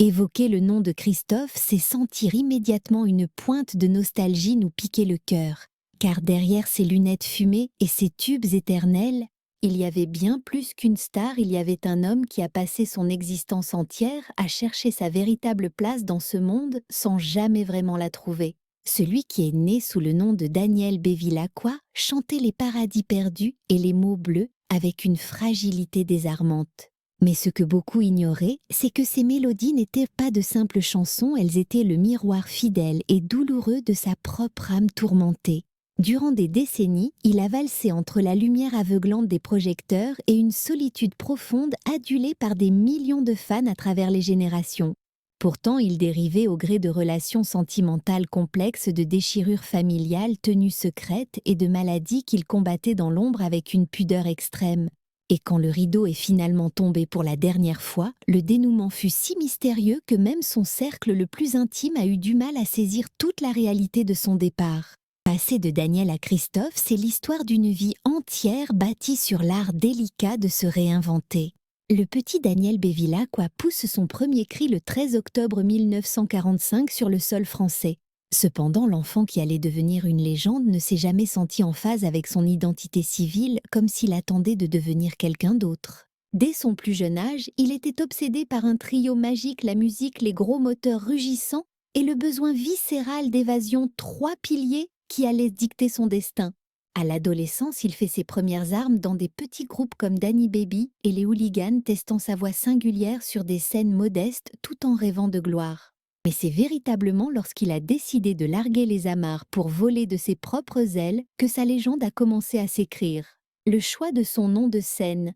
Évoquer le nom de Christophe, c'est sentir immédiatement une pointe de nostalgie nous piquer le cœur, car derrière ses lunettes fumées et ses tubes éternels, il y avait bien plus qu'une star, il y avait un homme qui a passé son existence entière à chercher sa véritable place dans ce monde sans jamais vraiment la trouver. Celui qui est né sous le nom de Daniel Bevilacqua chantait les paradis perdus et les mots bleus avec une fragilité désarmante. Mais ce que beaucoup ignoraient, c'est que ces mélodies n'étaient pas de simples chansons, elles étaient le miroir fidèle et douloureux de sa propre âme tourmentée. Durant des décennies, il a valsé entre la lumière aveuglante des projecteurs et une solitude profonde adulée par des millions de fans à travers les générations. Pourtant, il dérivait au gré de relations sentimentales complexes, de déchirures familiales tenues secrètes et de maladies qu'il combattait dans l'ombre avec une pudeur extrême. Et quand le rideau est finalement tombé pour la dernière fois, le dénouement fut si mystérieux que même son cercle le plus intime a eu du mal à saisir toute la réalité de son départ. Passer de Daniel à Christophe, c'est l'histoire d'une vie entière bâtie sur l'art délicat de se réinventer. Le petit Daniel Bevilacqua pousse son premier cri le 13 octobre 1945 sur le sol français. Cependant, l'enfant qui allait devenir une légende ne s'est jamais senti en phase avec son identité civile, comme s'il attendait de devenir quelqu'un d'autre. Dès son plus jeune âge, il était obsédé par un trio magique, la musique, les gros moteurs rugissants et le besoin viscéral d'évasion, trois piliers qui allaient dicter son destin. À l'adolescence, il fait ses premières armes dans des petits groupes comme Danny Baby et les Hooligans, testant sa voix singulière sur des scènes modestes tout en rêvant de gloire. Mais c'est véritablement lorsqu'il a décidé de larguer les amarres pour voler de ses propres ailes que sa légende a commencé à s'écrire. Le choix de son nom de scène.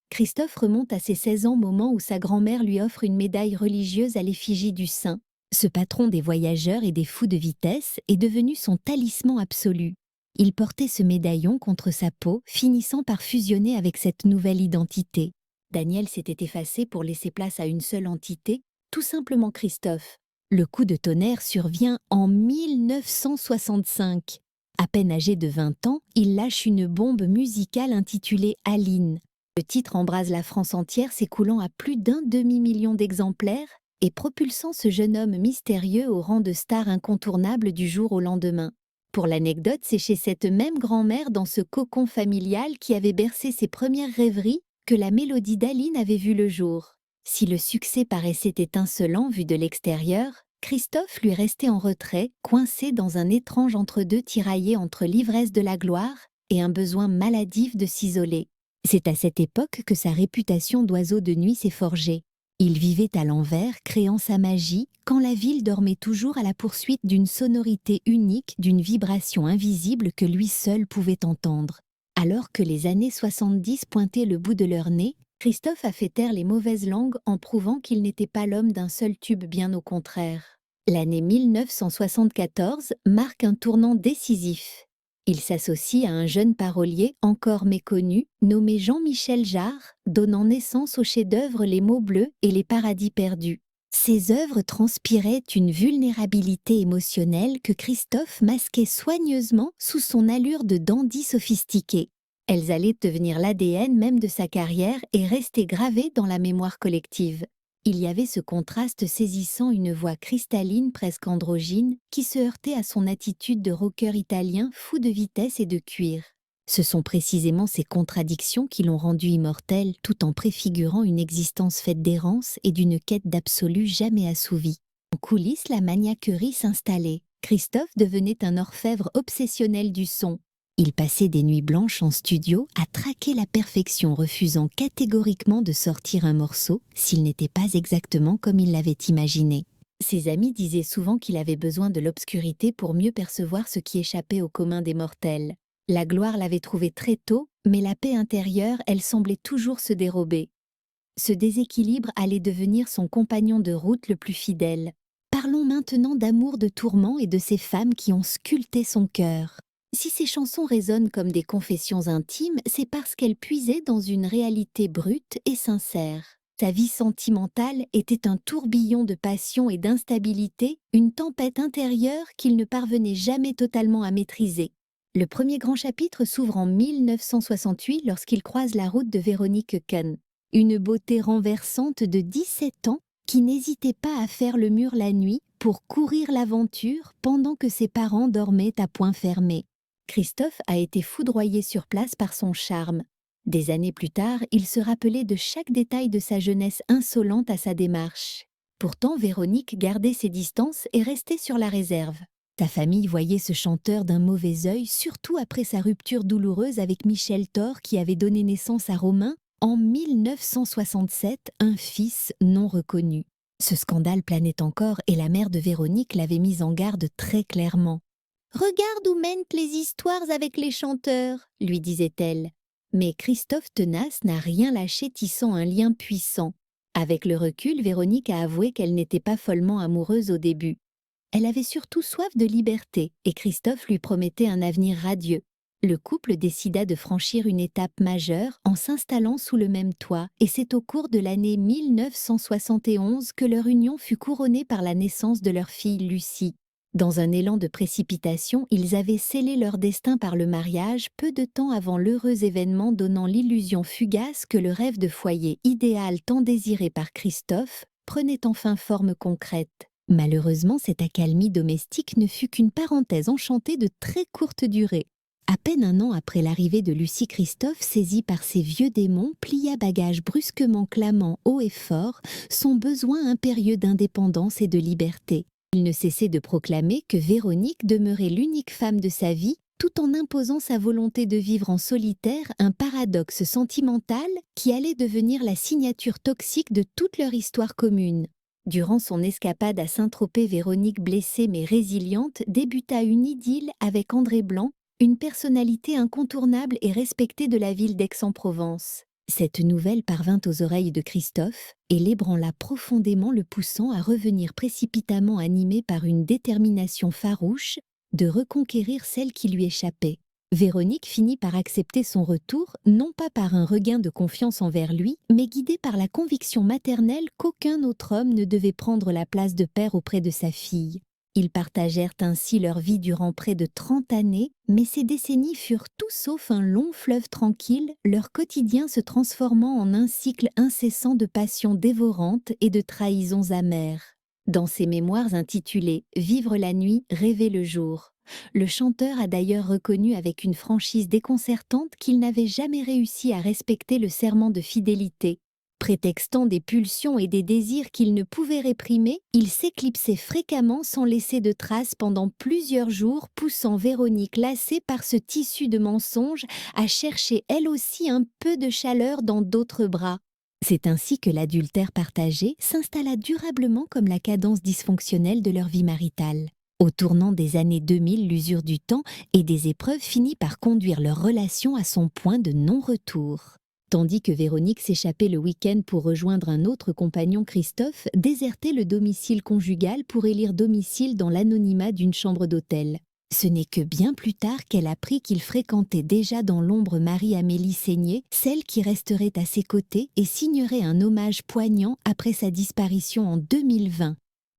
Christophe remonte à ses 16 ans, moment où sa grand-mère lui offre une médaille religieuse à l'effigie du saint. Ce patron des voyageurs et des fous de vitesse est devenu son talisman absolu. Il portait ce médaillon contre sa peau, finissant par fusionner avec cette nouvelle identité. Daniel s'était effacé pour laisser place à une seule entité, tout simplement Christophe. Le coup de tonnerre survient en 1965. À peine âgé de 20 ans, il lâche une bombe musicale intitulée Aline. Le titre embrase la France entière, s'écoulant à plus d'un demi-million d'exemplaires et propulsant ce jeune homme mystérieux au rang de star incontournable du jour au lendemain. Pour l'anecdote, c'est chez cette même grand-mère, dans ce cocon familial qui avait bercé ses premières rêveries, que la mélodie d'Aline avait vu le jour. Si le succès paraissait étincelant vu de l'extérieur, Christophe lui restait en retrait, coincé dans un étrange entre-deux tiraillé entre l'ivresse de la gloire et un besoin maladif de s'isoler. C'est à cette époque que sa réputation d'oiseau de nuit s'est forgée. Il vivait à l'envers, créant sa magie, quand la ville dormait toujours à la poursuite d'une sonorité unique, d'une vibration invisible que lui seul pouvait entendre. Alors que les années 70 pointaient le bout de leur nez, Christophe a fait taire les mauvaises langues en prouvant qu'il n'était pas l'homme d'un seul tube, bien au contraire. L'année 1974 marque un tournant décisif. Il s'associe à un jeune parolier encore méconnu, nommé Jean-Michel Jarre, donnant naissance au chef-d'œuvre Les mots bleus et Les paradis perdus. Ces œuvres transpiraient une vulnérabilité émotionnelle que Christophe masquait soigneusement sous son allure de dandy sophistiqué. Elles allaient devenir l'ADN même de sa carrière et rester gravées dans la mémoire collective. Il y avait ce contraste saisissant, une voix cristalline, presque androgyne, qui se heurtait à son attitude de rocker italien fou de vitesse et de cuir. Ce sont précisément ces contradictions qui l'ont rendu immortel, tout en préfigurant une existence faite d'errance et d'une quête d'absolu jamais assouvie. En coulisses, la maniaquerie s'installait. Christophe devenait un orfèvre obsessionnel du son. Il passait des nuits blanches en studio à traquer la perfection, refusant catégoriquement de sortir un morceau s'il n'était pas exactement comme il l'avait imaginé. Ses amis disaient souvent qu'il avait besoin de l'obscurité pour mieux percevoir ce qui échappait au commun des mortels. La gloire l'avait trouvé très tôt, mais la paix intérieure, elle semblait toujours se dérober. Ce déséquilibre allait devenir son compagnon de route le plus fidèle. Parlons maintenant d'amour, de tourments et de ces femmes qui ont sculpté son cœur. Si ces chansons résonnent comme des confessions intimes, c'est parce qu'elles puisaient dans une réalité brute et sincère. Sa vie sentimentale était un tourbillon de passion et d'instabilité, une tempête intérieure qu'il ne parvenait jamais totalement à maîtriser. Le premier grand chapitre s'ouvre en 1968 lorsqu'il croise la route de Véronique Kahn, une beauté renversante de 17 ans qui n'hésitait pas à faire le mur la nuit pour courir l'aventure pendant que ses parents dormaient à poing fermé. Christophe a été foudroyé sur place par son charme. Des années plus tard, il se rappelait de chaque détail de sa jeunesse insolente à sa démarche. Pourtant, Véronique gardait ses distances et restait sur la réserve. Sa famille voyait ce chanteur d'un mauvais œil, surtout après sa rupture douloureuse avec Michel Thor qui avait donné naissance à Romain en 1967, un fils non reconnu. Ce scandale planait encore et la mère de Véronique l'avait mise en garde très clairement. « Regarde où mènent les histoires avec les chanteurs », lui disait-elle. Mais Christophe Tenace n'a rien lâché, tissant un lien puissant. Avec le recul, Véronique a avoué qu'elle n'était pas follement amoureuse au début. Elle avait surtout soif de liberté et Christophe lui promettait un avenir radieux. Le couple décida de franchir une étape majeure en s'installant sous le même toit et c'est au cours de l'année 1971 que leur union fut couronnée par la naissance de leur fille Lucie. Dans un élan de précipitation, ils avaient scellé leur destin par le mariage peu de temps avant l'heureux événement donnant l'illusion fugace que le rêve de foyer idéal tant désiré par Christophe prenait enfin forme concrète. Malheureusement, cette accalmie domestique ne fut qu'une parenthèse enchantée de très courte durée. À peine un an après l'arrivée de Lucie, Christophe, saisi par ses vieux démons, plia bagage brusquement clamant haut et fort son besoin impérieux d'indépendance et de liberté. Il ne cessait de proclamer que Véronique demeurait l'unique femme de sa vie, tout en imposant sa volonté de vivre en solitaire un paradoxe sentimental qui allait devenir la signature toxique de toute leur histoire commune. Durant son escapade à Saint-Tropez, Véronique, blessée mais résiliente, débuta une idylle avec André Blanc, une personnalité incontournable et respectée de la ville d'Aix-en-Provence. Cette nouvelle parvint aux oreilles de Christophe et l'ébranla profondément, le poussant à revenir précipitamment animé par une détermination farouche de reconquérir celle qui lui échappait. Véronique finit par accepter son retour, non pas par un regain de confiance envers lui, mais guidée par la conviction maternelle qu'aucun autre homme ne devait prendre la place de père auprès de sa fille. Ils partagèrent ainsi leur vie durant près de 30 années, mais ces décennies furent tout sauf un long fleuve tranquille, leur quotidien se transformant en un cycle incessant de passions dévorantes et de trahisons amères. Dans ses mémoires intitulés « Vivre la nuit, rêver le jour », le chanteur a d'ailleurs reconnu avec une franchise déconcertante qu'il n'avait jamais réussi à respecter le serment de fidélité. Prétextant des pulsions et des désirs qu'il ne pouvait réprimer, il s'éclipsait fréquemment sans laisser de traces pendant plusieurs jours, poussant Véronique, lassée par ce tissu de mensonges, à chercher elle aussi un peu de chaleur dans d'autres bras. C'est ainsi que l'adultère partagé s'installa durablement comme la cadence dysfonctionnelle de leur vie maritale. Au tournant des années 2000, l'usure du temps et des épreuves finit par conduire leur relation à son point de non-retour. Tandis que Véronique s'échappait le week-end pour rejoindre un autre compagnon, Christophe désertait le domicile conjugal pour élire domicile dans l'anonymat d'une chambre d'hôtel. Ce n'est que bien plus tard qu'elle apprit qu'il fréquentait déjà dans l'ombre Marie-Amélie Seigné, celle qui resterait à ses côtés et signerait un hommage poignant après sa disparition en 2020.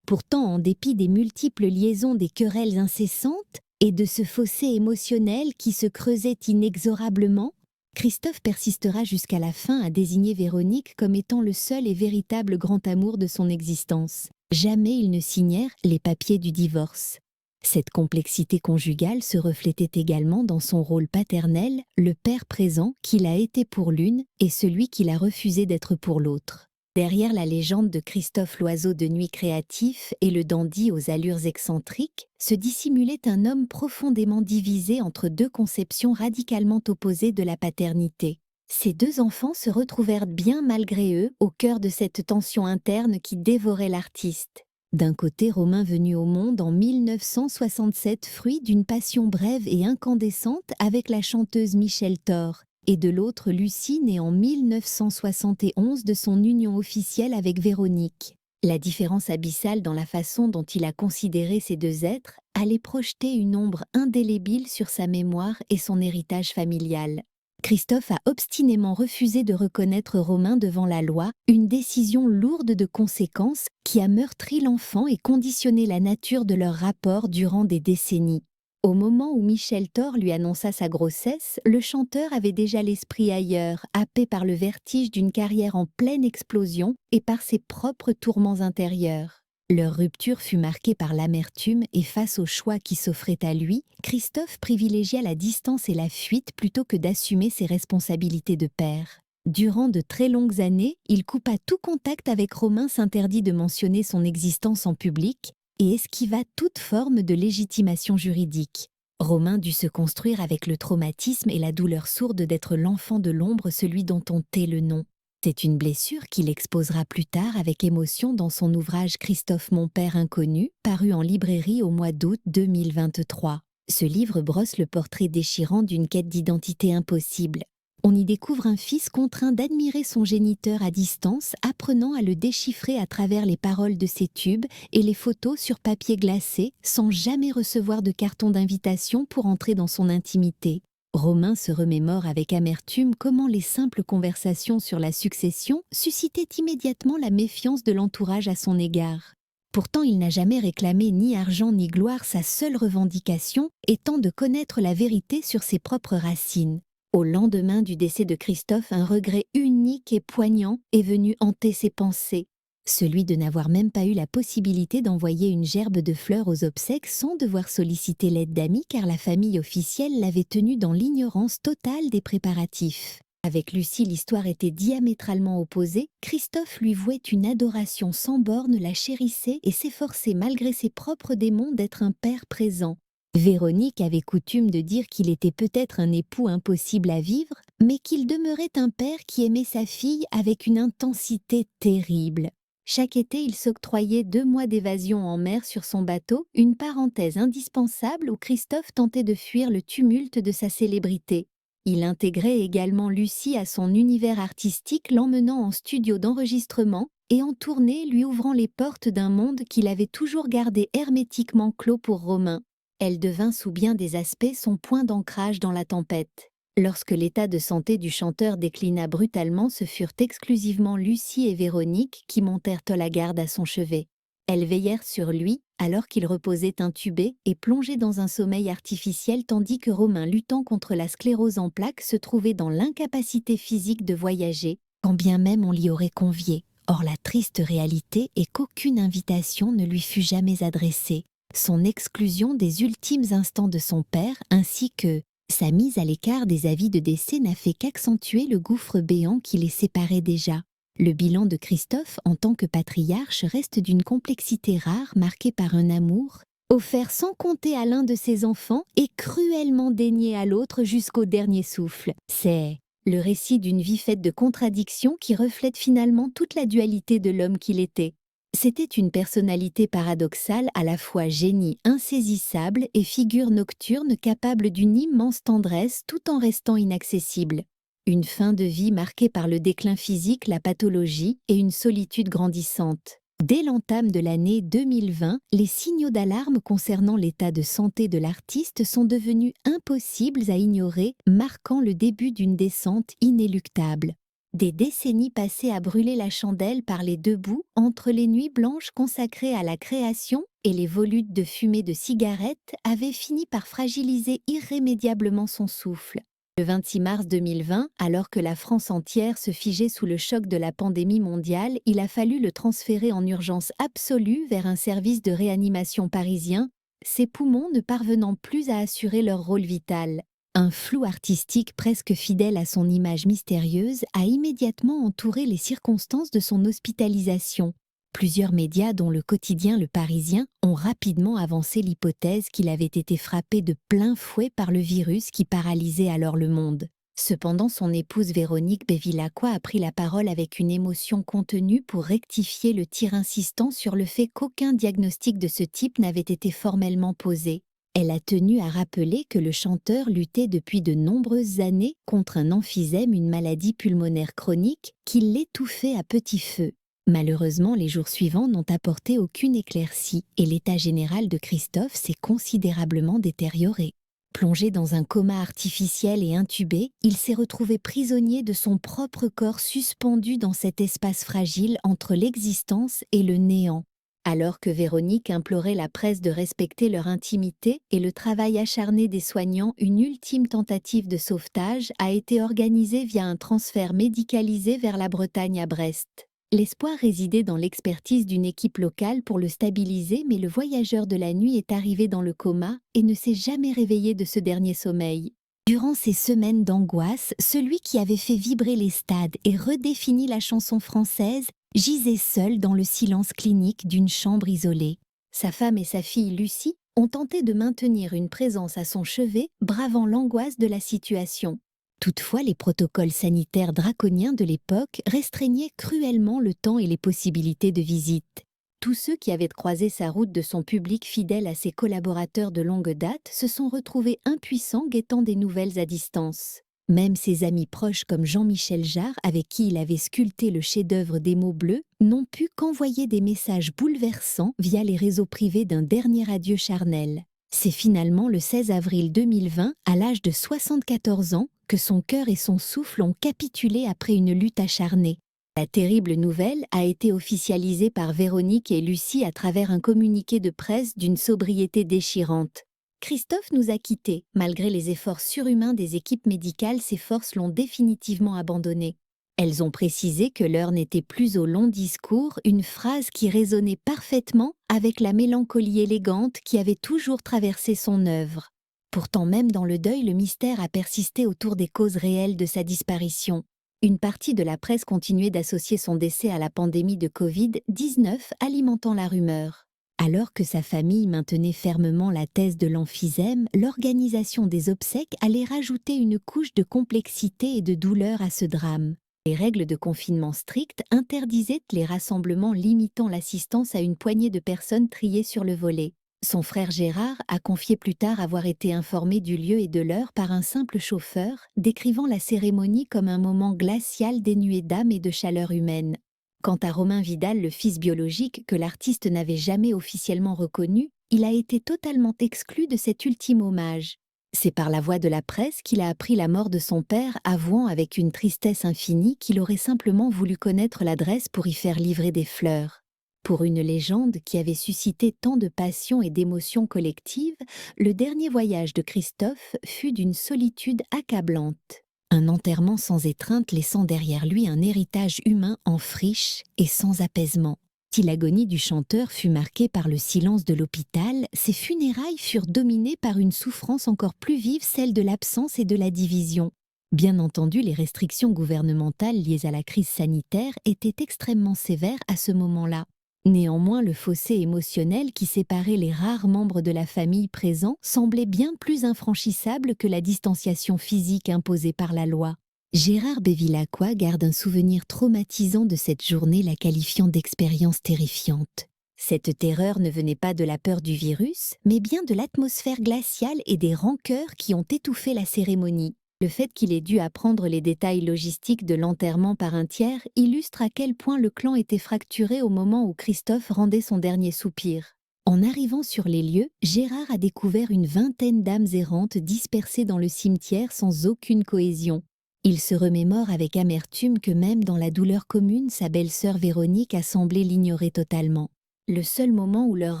Pourtant, en dépit des multiples liaisons, des querelles incessantes et de ce fossé émotionnel qui se creusait inexorablement, Christophe persistera jusqu'à la fin à désigner Véronique comme étant le seul et véritable grand amour de son existence. Jamais ils ne signèrent les papiers du divorce. Cette complexité conjugale se reflétait également dans son rôle paternel, le père présent qu'il a été pour l'une et celui qu'il a refusé d'être pour l'autre. Derrière la légende de Christophe l'oiseau de nuit créatif et le dandy aux allures excentriques, se dissimulait un homme profondément divisé entre deux conceptions radicalement opposées de la paternité. Ces deux enfants se retrouvèrent bien malgré eux au cœur de cette tension interne qui dévorait l'artiste. D'un côté, Romain venu au monde en 1967, fruit d'une passion brève et incandescente avec la chanteuse Michel Thor, et de l'autre Lucie, née en 1971 de son union officielle avec Véronique. La différence abyssale dans la façon dont il a considéré ces deux êtres allait projeter une ombre indélébile sur sa mémoire et son héritage familial. Christophe a obstinément refusé de reconnaître Romain devant la loi, une décision lourde de conséquences qui a meurtri l'enfant et conditionné la nature de leur rapport durant des décennies. Au moment où Michel Thor lui annonça sa grossesse, le chanteur avait déjà l'esprit ailleurs, happé par le vertige d'une carrière en pleine explosion et par ses propres tourments intérieurs. Leur rupture fut marquée par l'amertume et face au choix qui s'offrait à lui, Christophe privilégia la distance et la fuite plutôt que d'assumer ses responsabilités de père. Durant de très longues années, il coupa tout contact avec Romain, s'interdit de mentionner son existence en public et esquiva toute forme de légitimation juridique. Romain dut se construire avec le traumatisme et la douleur sourde d'être l'enfant de l'ombre, celui dont on tait le nom. C'est une blessure qu'il exposera plus tard avec émotion dans son ouvrage Christophe mon père inconnu, paru en librairie au mois d'août 2023. Ce livre brosse le portrait déchirant d'une quête d'identité impossible. On y découvre un fils contraint d'admirer son géniteur à distance, apprenant à le déchiffrer à travers les paroles de ses tubes et les photos sur papier glacé, sans jamais recevoir de carton d'invitation pour entrer dans son intimité. Romain se remémore avec amertume comment les simples conversations sur la succession suscitaient immédiatement la méfiance de l'entourage à son égard. Pourtant, il n'a jamais réclamé ni argent ni gloire, sa seule revendication étant de connaître la vérité sur ses propres racines. Au lendemain du décès de Christophe, un regret unique et poignant est venu hanter ses pensées. Celui de n'avoir même pas eu la possibilité d'envoyer une gerbe de fleurs aux obsèques sans devoir solliciter l'aide d'amis, car la famille officielle l'avait tenu dans l'ignorance totale des préparatifs. Avec Lucie, l'histoire était diamétralement opposée. Christophe lui vouait une adoration sans borne, la chérissait et s'efforçait malgré ses propres démons d'être un père présent. Véronique avait coutume de dire qu'il était peut-être un époux impossible à vivre, mais qu'il demeurait un père qui aimait sa fille avec une intensité terrible. Chaque été, il s'octroyait 2 mois d'évasion en mer sur son bateau, une parenthèse indispensable où Christophe tentait de fuir le tumulte de sa célébrité. Il intégrait également Lucie à son univers artistique, l'emmenant en studio d'enregistrement et en tournée, lui ouvrant les portes d'un monde qu'il avait toujours gardé hermétiquement clos pour Romain. Elle devint sous bien des aspects son point d'ancrage dans la tempête. Lorsque l'état de santé du chanteur déclina brutalement, ce furent exclusivement Lucie et Véronique qui montèrent la garde à son chevet. Elles veillèrent sur lui alors qu'il reposait intubé et plongé dans un sommeil artificiel, tandis que Romain, luttant contre la sclérose en plaques, se trouvait dans l'incapacité physique de voyager, quand bien même on l'y aurait convié. Or la triste réalité est qu'aucune invitation ne lui fut jamais adressée. Son exclusion des ultimes instants de son père, ainsi que sa mise à l'écart des avis de décès, n'a fait qu'accentuer le gouffre béant qui les séparait déjà. Le bilan de Christophe en tant que patriarche reste d'une complexité rare, marqué par un amour offert sans compter à l'un de ses enfants et cruellement dénié à l'autre jusqu'au dernier souffle. C'est le récit d'une vie faite de contradictions qui reflète finalement toute la dualité de l'homme qu'il était. C'était une personnalité paradoxale, à la fois génie insaisissable et figure nocturne capable d'une immense tendresse tout en restant inaccessible. Une fin de vie marquée par le déclin physique, la pathologie et une solitude grandissante. Dès l'entame de l'année 2020, les signaux d'alarme concernant l'état de santé de l'artiste sont devenus impossibles à ignorer, marquant le début d'une descente inéluctable. Des décennies passées à brûler la chandelle par les deux bouts, entre les nuits blanches consacrées à la création et les volutes de fumée de cigarettes, avaient fini par fragiliser irrémédiablement son souffle. Le 26 mars 2020, alors que la France entière se figeait sous le choc de la pandémie mondiale, il a fallu le transférer en urgence absolue vers un service de réanimation parisien, ses poumons ne parvenant plus à assurer leur rôle vital. Un flou artistique presque fidèle à son image mystérieuse a immédiatement entouré les circonstances de son hospitalisation. Plusieurs médias, dont le quotidien Le Parisien, ont rapidement avancé l'hypothèse qu'il avait été frappé de plein fouet par le virus qui paralysait alors le monde. Cependant, son épouse Véronique Bevilacqua a pris la parole avec une émotion contenue pour rectifier le tir insistant sur le fait qu'aucun diagnostic de ce type n'avait été formellement posé. Elle a tenu à rappeler que le chanteur luttait depuis de nombreuses années contre un emphysème, une maladie pulmonaire chronique qui l'étouffait à petit feu. Malheureusement, les jours suivants n'ont apporté aucune éclaircie et l'état général de Christophe s'est considérablement détérioré. Plongé dans un coma artificiel et intubé, il s'est retrouvé prisonnier de son propre corps suspendu dans cet espace fragile entre l'existence et le néant. Alors que Véronique implorait la presse de respecter leur intimité et le travail acharné des soignants, une ultime tentative de sauvetage a été organisée via un transfert médicalisé vers la Bretagne à Brest. L'espoir résidait dans l'expertise d'une équipe locale pour le stabiliser, mais le voyageur de la nuit est arrivé dans le coma et ne s'est jamais réveillé de ce dernier sommeil. Durant ces semaines d'angoisse, celui qui avait fait vibrer les stades et redéfini la chanson française gisait seul dans le silence clinique d'une chambre isolée. Sa femme et sa fille Lucie ont tenté de maintenir une présence à son chevet, bravant l'angoisse de la situation. Toutefois, les protocoles sanitaires draconiens de l'époque restreignaient cruellement le temps et les possibilités de visite. Tous ceux qui avaient croisé sa route de son public fidèle à ses collaborateurs de longue date se sont retrouvés impuissants guettant des nouvelles à distance. Même ses amis proches comme Jean-Michel Jarre, avec qui il avait sculpté le chef-d'œuvre des mots bleus, n'ont pu qu'envoyer des messages bouleversants via les réseaux privés d'un dernier adieu charnel. C'est finalement le 16 avril 2020, à l'âge de 74 ans, que son cœur et son souffle ont capitulé après une lutte acharnée. La terrible nouvelle a été officialisée par Véronique et Lucie à travers un communiqué de presse d'une sobriété déchirante. Christophe nous a quittés. Malgré les efforts surhumains des équipes médicales, ses forces l'ont définitivement abandonné. Elles ont précisé que l'heure n'était plus au long discours, une phrase qui résonnait parfaitement avec la mélancolie élégante qui avait toujours traversé son œuvre. Pourtant, même dans le deuil, le mystère a persisté autour des causes réelles de sa disparition. Une partie de la presse continuait d'associer son décès à la pandémie de Covid-19, alimentant la rumeur. Alors que sa famille maintenait fermement la thèse de l'emphysème, l'organisation des obsèques allait rajouter une couche de complexité et de douleur à ce drame. Les règles de confinement strictes interdisaient les rassemblements limitant l'assistance à une poignée de personnes triées sur le volet. Son frère Gérard a confié plus tard avoir été informé du lieu et de l'heure par un simple chauffeur, décrivant la cérémonie comme un moment glacial dénué d'âme et de chaleur humaine. Quant à Romain Vidal, le fils biologique que l'artiste n'avait jamais officiellement reconnu, il a été totalement exclu de cet ultime hommage. C'est par la voie de la presse qu'il a appris la mort de son père, avouant avec une tristesse infinie qu'il aurait simplement voulu connaître l'adresse pour y faire livrer des fleurs. Pour une légende qui avait suscité tant de passion et d'émotions collectives, le dernier voyage de Christophe fut d'une solitude accablante. Un enterrement sans étreinte laissant derrière lui un héritage humain en friche et sans apaisement. Si l'agonie du chanteur fut marquée par le silence de l'hôpital, ses funérailles furent dominées par une souffrance encore plus vive, celle de l'absence et de la division. Bien entendu, les restrictions gouvernementales liées à la crise sanitaire étaient extrêmement sévères à ce moment-là. Néanmoins, le fossé émotionnel qui séparait les rares membres de la famille présents semblait bien plus infranchissable que la distanciation physique imposée par la loi. Gérard Bevilacqua garde un souvenir traumatisant de cette journée, la qualifiant d'expérience terrifiante. Cette terreur ne venait pas de la peur du virus, mais bien de l'atmosphère glaciale et des rancœurs qui ont étouffé la cérémonie. Le fait qu'il ait dû apprendre les détails logistiques de l'enterrement par un tiers illustre à quel point le clan était fracturé au moment où Christophe rendait son dernier soupir. En arrivant sur les lieux, Gérard a découvert une vingtaine d'âmes errantes dispersées dans le cimetière sans aucune cohésion. Il se remémore avec amertume que même dans la douleur commune, sa belle-sœur Véronique a semblé l'ignorer totalement. Le seul moment où leurs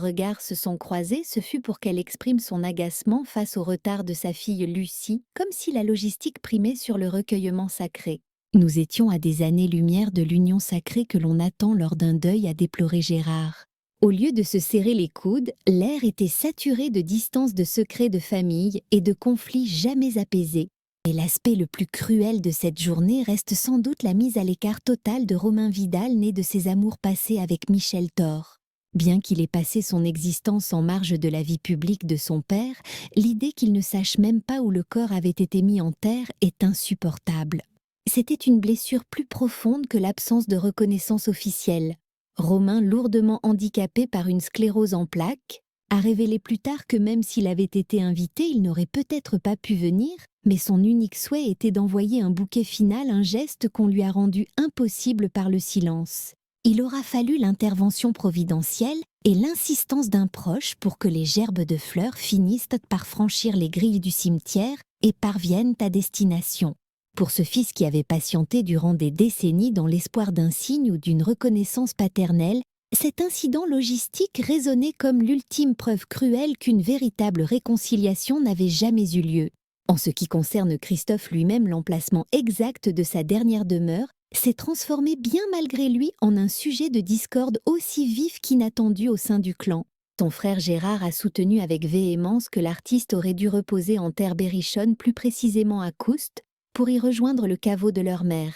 regards se sont croisés, ce fut pour qu'elle exprime son agacement face au retard de sa fille Lucie, comme si la logistique primait sur le recueillement sacré. Nous étions à des années-lumière de l'union sacrée que l'on attend lors d'un deuil, a déploré Gérard. Au lieu de se serrer les coudes, l'air était saturé de distances de secrets de famille et de conflits jamais apaisés. Et l'aspect le plus cruel de cette journée reste sans doute la mise à l'écart totale de Romain Vidal, né de ses amours passés avec Michel Thor. Bien qu'il ait passé son existence en marge de la vie publique de son père, l'idée qu'il ne sache même pas où le corps avait été mis en terre est insupportable. C'était une blessure plus profonde que l'absence de reconnaissance officielle. Romain, lourdement handicapé par une sclérose en plaques, a révélé plus tard que même s'il avait été invité, il n'aurait peut-être pas pu venir, mais son unique souhait était d'envoyer un bouquet final, un geste qu'on lui a rendu impossible par le silence. Il aura fallu l'intervention providentielle et l'insistance d'un proche pour que les gerbes de fleurs finissent par franchir les grilles du cimetière et parviennent à destination. Pour ce fils qui avait patienté durant des décennies dans l'espoir d'un signe ou d'une reconnaissance paternelle, Cet incident logistique résonnait comme l'ultime preuve cruelle qu'une véritable réconciliation n'avait jamais eu lieu. En ce qui concerne Christophe lui-même, l'emplacement exact de sa dernière demeure s'est transformé bien malgré lui en un sujet de discorde aussi vif qu'inattendu au sein du clan. Son frère Gérard a soutenu avec véhémence que l'artiste aurait dû reposer en terre berrichonne, plus précisément à Coust, pour y rejoindre le caveau de leur mère.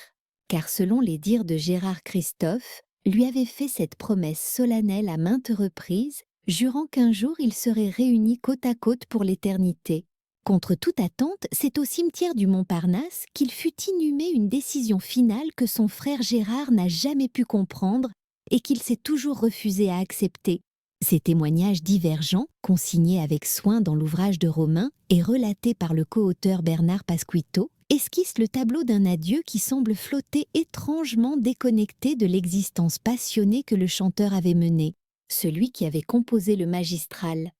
Car selon les dires de Gérard, Christophe lui avait fait cette promesse solennelle à maintes reprises, jurant qu'un jour ils seraient réunis côte à côte pour l'éternité. Contre toute attente, c'est au cimetière du Montparnasse qu'il fut inhumé une décision finale que son frère Gérard n'a jamais pu comprendre et qu'il s'est toujours refusé à accepter. Ces témoignages divergents, consignés avec soin dans l'ouvrage de Romain et relatés par le co-auteur Bernard Pasquito, esquissent le tableau d'un adieu qui semble flotter étrangement déconnecté de l'existence passionnée que le chanteur avait menée, celui qui avait composé le magistral.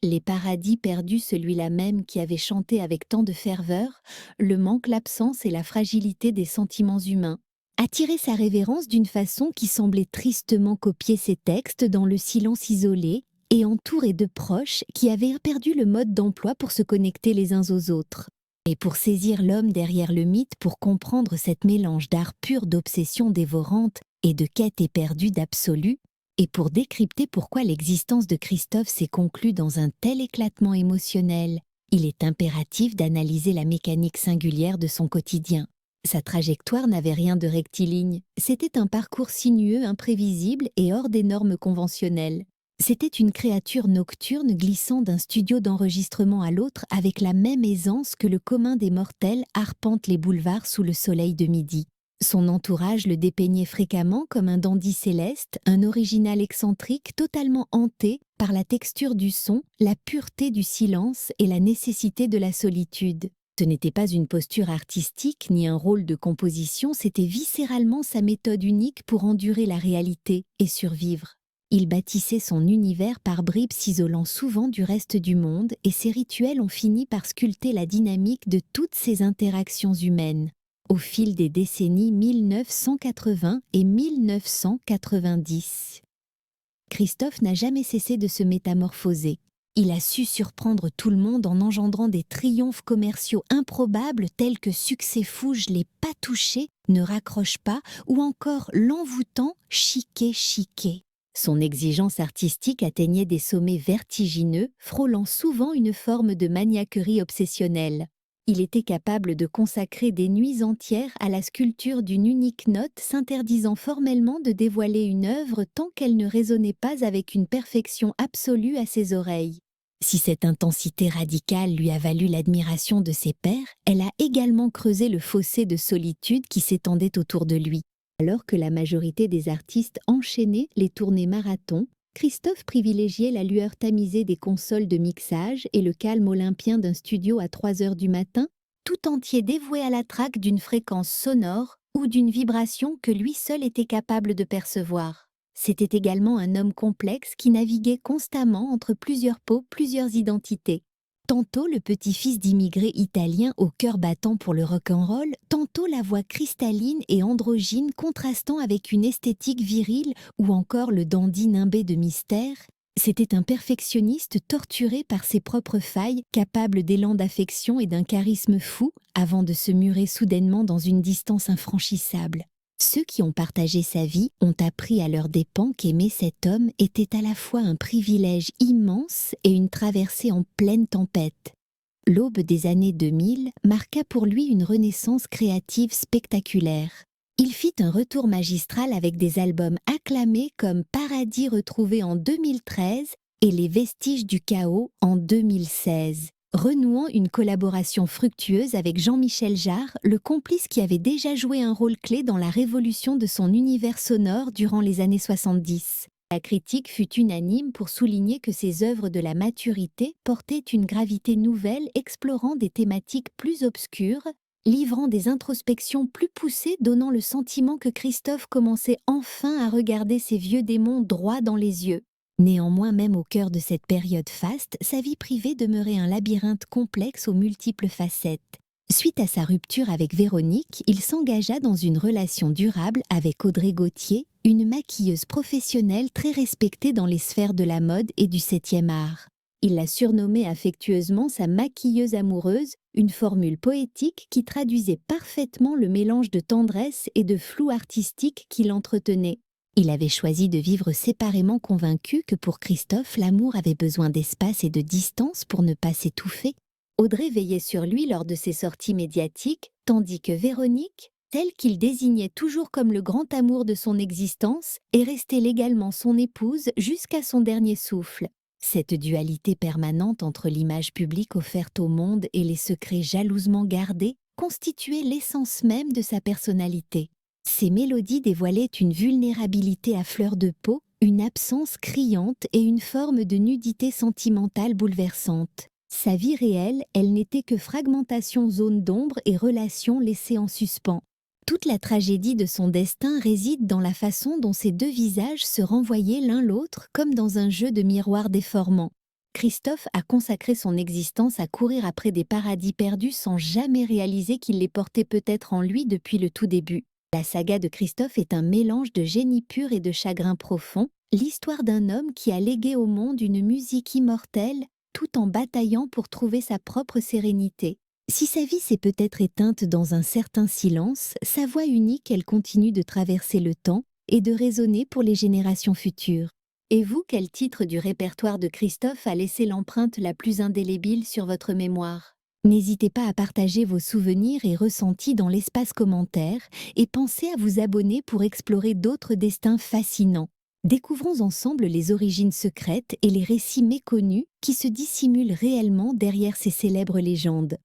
Les paradis perdus, celui-là même qui avait chanté avec tant de ferveur, le manque, l'absence et la fragilité des sentiments humains, attirait sa révérence d'une façon qui semblait tristement copier ses textes dans le silence isolé et entouré de proches qui avaient perdu le mode d'emploi pour se connecter les uns aux autres. Et pour saisir l'homme derrière le mythe, pour comprendre cette mélange d'art pur, d'obsession dévorante et de quête éperdue d'absolu, et pour décrypter pourquoi l'existence de Christophe s'est conclue dans un tel éclatement émotionnel, il est impératif d'analyser la mécanique singulière de son quotidien. Sa trajectoire n'avait rien de rectiligne, c'était un parcours sinueux, imprévisible et hors des normes conventionnelles. C'était une créature nocturne glissant d'un studio d'enregistrement à l'autre avec la même aisance que le commun des mortels arpente les boulevards sous le soleil de midi. Son entourage le dépeignait fréquemment comme un dandy céleste, un original excentrique totalement hanté par la texture du son, la pureté du silence et la nécessité de la solitude. Ce n'était pas une posture artistique ni un rôle de composition, c'était viscéralement sa méthode unique pour endurer la réalité et survivre. Il bâtissait son univers par bribes, s'isolant souvent du reste du monde, et ses rituels ont fini par sculpter la dynamique de toutes ces interactions humaines. Au fil des décennies 1980 et 1990. Christophe n'a jamais cessé de se métamorphoser. Il a su surprendre tout le monde en engendrant des triomphes commerciaux improbables tels que Succès fou, je l'ai pas touché, ne raccroche pas, ou encore L'envoûtant, chiqué, chiqué. Son exigence artistique atteignait des sommets vertigineux, frôlant souvent une forme de maniaquerie obsessionnelle. Il était capable de consacrer des nuits entières à la sculpture d'une unique note, s'interdisant formellement de dévoiler une œuvre tant qu'elle ne résonnait pas avec une perfection absolue à ses oreilles. Si cette intensité radicale lui a valu l'admiration de ses pairs, elle a également creusé le fossé de solitude qui s'étendait autour de lui. Alors que la majorité des artistes enchaînaient les tournées marathon, Christophe privilégiait la lueur tamisée des consoles de mixage et le calme olympien d'un studio à 3 heures du matin, tout entier dévoué à la traque d'une fréquence sonore ou d'une vibration que lui seul était capable de percevoir. C'était également un homme complexe qui naviguait constamment entre plusieurs peaux, plusieurs identités. Tantôt le petit-fils d'immigrés italiens au cœur battant pour le rock'n'roll, tantôt la voix cristalline et androgyne contrastant avec une esthétique virile ou encore le dandy nimbé de mystère. C'était un perfectionniste torturé par ses propres failles, capable d'élan d'affection et d'un charisme fou, avant de se murer soudainement dans une distance infranchissable. Ceux qui ont partagé sa vie ont appris à leurs dépens qu'aimer cet homme était à la fois un privilège immense et une traversée en pleine tempête. L'aube des années 2000 marqua pour lui une renaissance créative spectaculaire. Il fit un retour magistral avec des albums acclamés comme Paradis retrouvé en 2013 et Les vestiges du chaos en 2016. Renouant une collaboration fructueuse avec Jean-Michel Jarre, le complice qui avait déjà joué un rôle clé dans la révolution de son univers sonore durant les années 70. La critique fut unanime pour souligner que ses œuvres de la maturité portaient une gravité nouvelle, explorant des thématiques plus obscures, livrant des introspections plus poussées, donnant le sentiment que Christophe commençait enfin à regarder ses vieux démons droit dans les yeux. Néanmoins, même au cœur de cette période faste, sa vie privée demeurait un labyrinthe complexe aux multiples facettes. Suite à sa rupture avec Véronique, il s'engagea dans une relation durable avec Audrey Gauthier, une maquilleuse professionnelle très respectée dans les sphères de la mode et du 7e art. Il l'a surnommée affectueusement sa maquilleuse amoureuse, une formule poétique qui traduisait parfaitement le mélange de tendresse et de flou artistique qui l'entretenait. Il avait choisi de vivre séparément, convaincu que pour Christophe, l'amour avait besoin d'espace et de distance pour ne pas s'étouffer. Audrey veillait sur lui lors de ses sorties médiatiques, tandis que Véronique, celle qu'il désignait toujours comme le grand amour de son existence, est restée légalement son épouse jusqu'à son dernier souffle. Cette dualité permanente entre l'image publique offerte au monde et les secrets jalousement gardés constituait l'essence même de sa personnalité. Ses mélodies dévoilaient une vulnérabilité à fleur de peau, une absence criante et une forme de nudité sentimentale bouleversante. Sa vie réelle, elle n'était que fragmentation, zone d'ombre et relations laissées en suspens. Toute la tragédie de son destin réside dans la façon dont ces deux visages se renvoyaient l'un l'autre comme dans un jeu de miroirs déformants. Christophe a consacré son existence à courir après des paradis perdus sans jamais réaliser qu'il les portait peut-être en lui depuis le tout début. La saga de Christophe est un mélange de génie pur et de chagrin profond, l'histoire d'un homme qui a légué au monde une musique immortelle tout en bataillant pour trouver sa propre sérénité. Si sa vie s'est peut-être éteinte dans un certain silence, sa voix unique, elle continue de traverser le temps et de résonner pour les générations futures. Et vous, quel titre du répertoire de Christophe a laissé l'empreinte la plus indélébile sur votre mémoire? N'hésitez pas à partager vos souvenirs et ressentis dans l'espace commentaire et pensez à vous abonner pour explorer d'autres destins fascinants. Découvrons ensemble les origines secrètes et les récits méconnus qui se dissimulent réellement derrière ces célèbres légendes.